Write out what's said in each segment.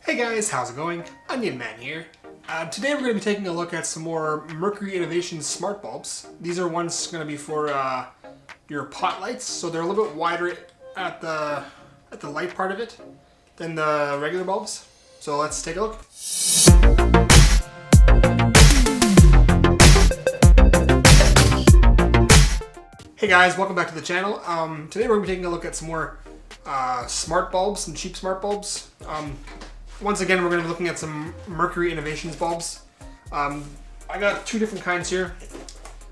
Hey guys, how's it going? Onion Man here. Today we're going to be taking a look at some more Merkury Innovations Smart bulbs. These are ones going to be for your pot lights, so they're a little bit wider at the light part of it than the regular bulbs. So let's take a look. Hey guys, welcome back to the channel. Today we're going to be taking a look at some more smart bulbs, some cheap smart bulbs. Once again, we're going to be looking at some Merkury Innovations bulbs. I got two different kinds here.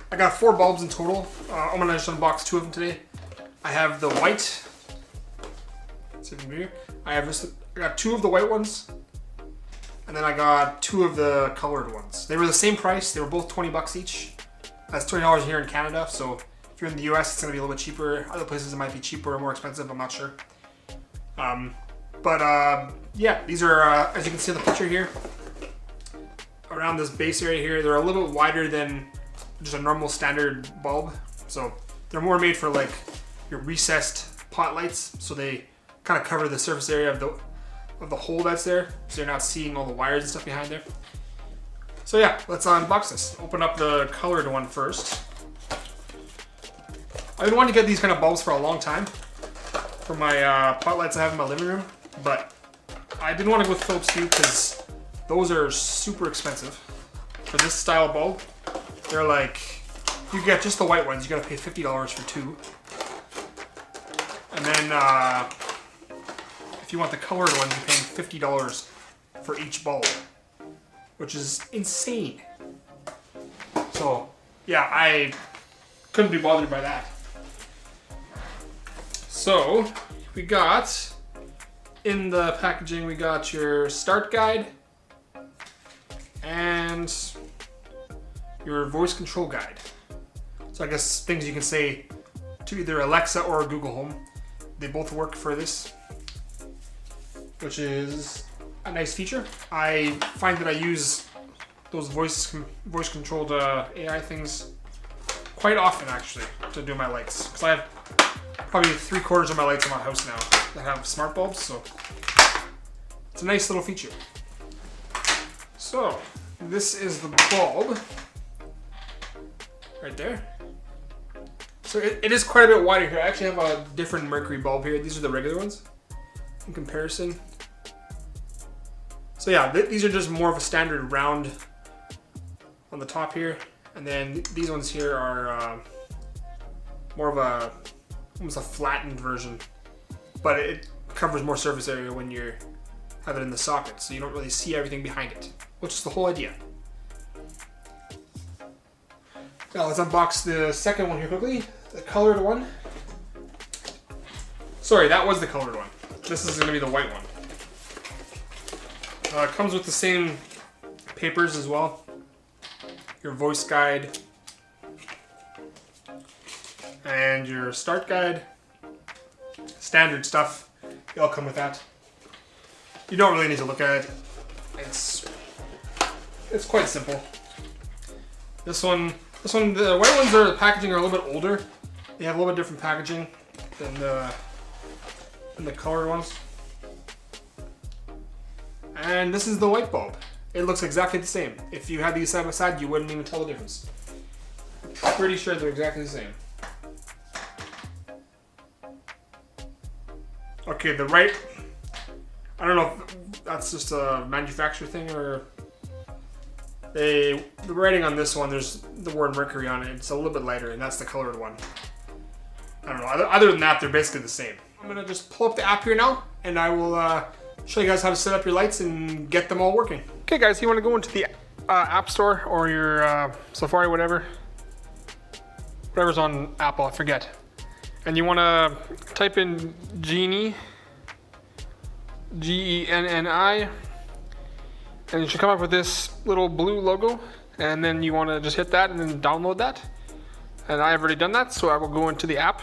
I got 4 bulbs in total. I'm going to just unbox 2 of them today. I have the white. Let's see if you can hear. I got 2 of the white ones, and then I got 2 of the colored ones. They were the same price. They were both 20 bucks each. That's $20 here in Canada. So if you're in the US, it's going to be a little bit cheaper. Other places it might be cheaper or more expensive. I'm not sure. Yeah, these are, as you can see in the picture here, around this base area here, they're a little bit wider than just a normal standard bulb. So they're more made for like your recessed pot lights. So they kind of cover the surface area of the hole that's there. So you're not seeing all the wires and stuff behind there. So yeah, let's unbox this. Open up the colored one first. I've been wanting to get these kind of bulbs for a long time for my pot lights I have in my living room, but I didn't want to go with Philips Hue because those are super expensive. For this style of bulb, they're like, you get just the white ones, you gotta pay $50 for 2. And then if you want the colored ones, you're paying $50 for each bulb, which is insane. So yeah, I couldn't be bothered by that. So we got, in the packaging, we got your start guide and your voice control guide. So I guess things you can say to either Alexa or Google Home. They both work for this, which is a nice feature. I find that I use those voice controlled AI things quite often actually to do my lights, because I have probably 3/4 of my lights in my house now that have smart bulbs, so it's a nice little feature. So this is the bulb right there. So it is quite a bit wider here. I actually have a different Merkury bulb here. These are the regular ones in comparison. So yeah, these are just more of a standard round on the top here, and then these ones here are more of a almost a flattened version, but it covers more surface area when you have it in the socket, so you don't really see everything behind it, which is the whole idea. Now let's unbox the second one here quickly, the colored one. Sorry, that was the colored one. This is going to be the white one. It comes with the same papers as well. Your voice guide and your start guide. Standard stuff. They all come with that. You don't really need to look at it. It's quite simple. This one, the white ones are, the packaging are a little bit older. They have a little bit different packaging than the colored ones. And this is the white bulb. It looks exactly the same. If you had these side by side, you wouldn't even tell the difference. I'm pretty sure they're exactly the same. Okay, the right, I don't know if that's just a manufacturer thing or the writing on this one, there's the word Merkury on it. It's a little bit lighter, and that's the colored one. I don't know. Other than that, they're basically the same. I'm gonna just pull up the app here now, and I will show you guys how to set up your lights and get them all working. Okay, guys, you want to go into the App Store or your Safari, whatever's on Apple, I forget. And you want to type in Genie, Genni, and you should come up with this little blue logo. And then you want to just hit that and then download that. And I have already done that, so I will go into the app.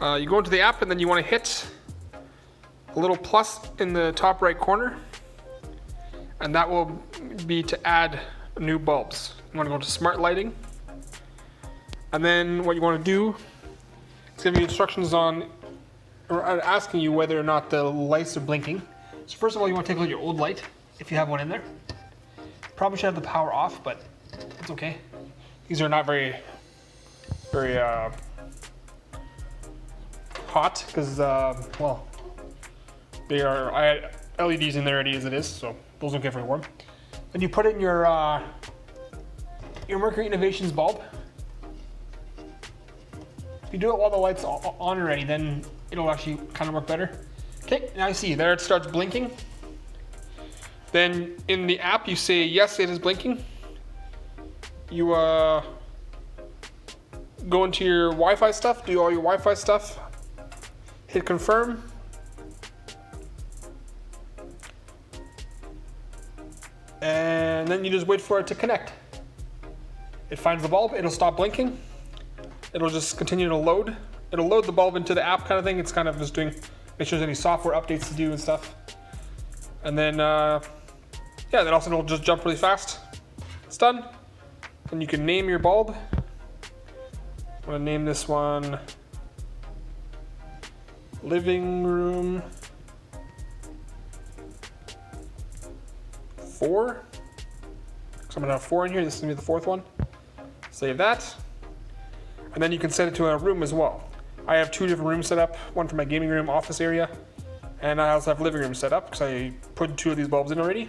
You go into the app and then you want to hit a little plus in the top right corner. And that will be to add new bulbs. You want to go to Smart Lighting. And then what you want to do, it's going to be instructions on, or asking you whether or not the lights are blinking. So first of all, you want to take a look at your old light, if you have one in there. Probably should have the power off, but it's okay. These are not very hot, because, well, they are, I had LEDs in there already as it is, so those don't get very warm. Then you put in your Merkury Innovations bulb. If you do it while the light's on already, then it'll actually kind of work better. Okay, now you see, there it starts blinking. Then in the app, you say, yes, it is blinking. You go into your Wi-Fi stuff, do all your Wi-Fi stuff, hit confirm. And then you just wait for it to connect. It finds the bulb, it'll stop blinking. It'll just continue to load. It'll load the bulb into the app kind of thing. It's kind of just doing, make sure there's any software updates to do and stuff. And then, yeah, then also it'll just jump really fast. It's done. And you can name your bulb. I'm gonna name this one Living Room 4. So I'm gonna have 4 in here. This is gonna be the 4th one. Save that. And then you can set it to a room as well. I have 2 different rooms set up, one for my gaming room office area, and I also have living room set up because I put 2 of these bulbs in already.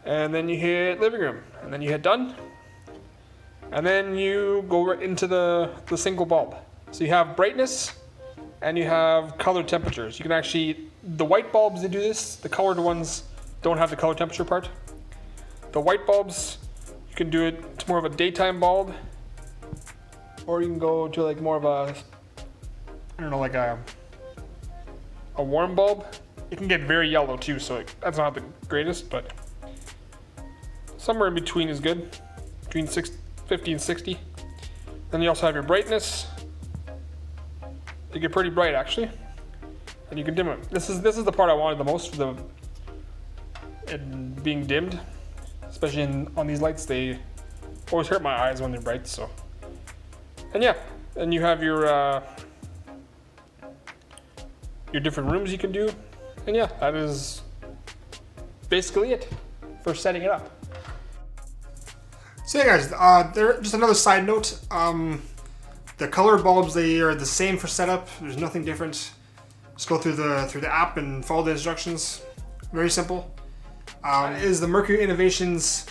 And then you hit living room, and then you hit done. And then you go right into the single bulb. So you have brightness and you have color temperatures. You can actually, the white bulbs that do this, the colored ones don't have the color temperature part. The white bulbs, you can do it to more of a daytime bulb, or you can go to like more of a, I don't know, like a warm bulb. It can get very yellow too, so that's not the greatest, but somewhere in between is good, between 50 and 60. Then you also have your brightness. They get pretty bright actually, and you can dim it. This is the part I wanted the most, for it being dimmed, especially on these lights. They always hurt my eyes when they're bright. So, and yeah, and you have your different rooms you can do, and yeah, that is basically it for setting it up. So yeah, guys, there, just another side note. The color bulbs, they are the same for setup. There's nothing different. Just go through the app and follow the instructions. Very simple. Is the Merkury Innovations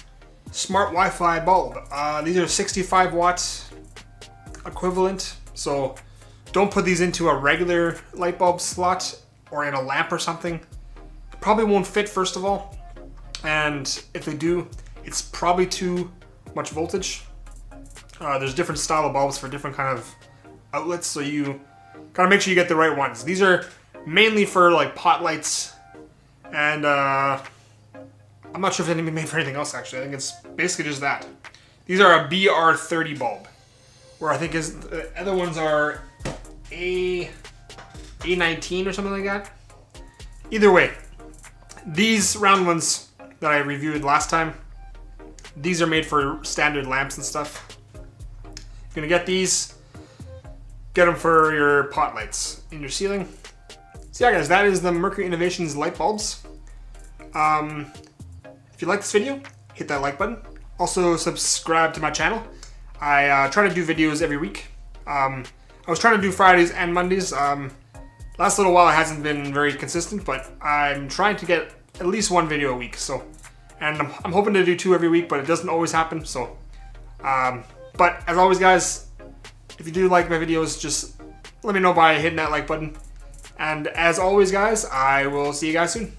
Smart Wi-Fi bulb. These are 65 watt equivalent. So don't put these into a regular light bulb slot or in a lamp or something. It probably won't fit, first of all. And if they do, it's probably too much voltage. There's different style of bulbs for different kind of outlets, so you gotta make sure you get the right ones. These are mainly for like pot lights, and I'm not sure if they're made for anything else actually. I think it's basically just that. These are a BR30 bulb, where I think the other ones are A19 or something like that. Either way, these round ones that I reviewed last time, these are made for standard lamps and stuff. You're gonna get these, get them for your pot lights in your ceiling. So yeah, guys, that is the Merkury Innovations light bulbs. If you like this video, hit that like button. Also subscribe to my channel. I try to do videos every week. I was trying to do Fridays and Mondays. Last little while it hasn't been very consistent, but I'm trying to get at least 1 video a week. So, and I'm hoping to do 2 every week, but it doesn't always happen. So, but as always, guys, if you do like my videos, just let me know by hitting that like button. And as always, guys, I will see you guys soon.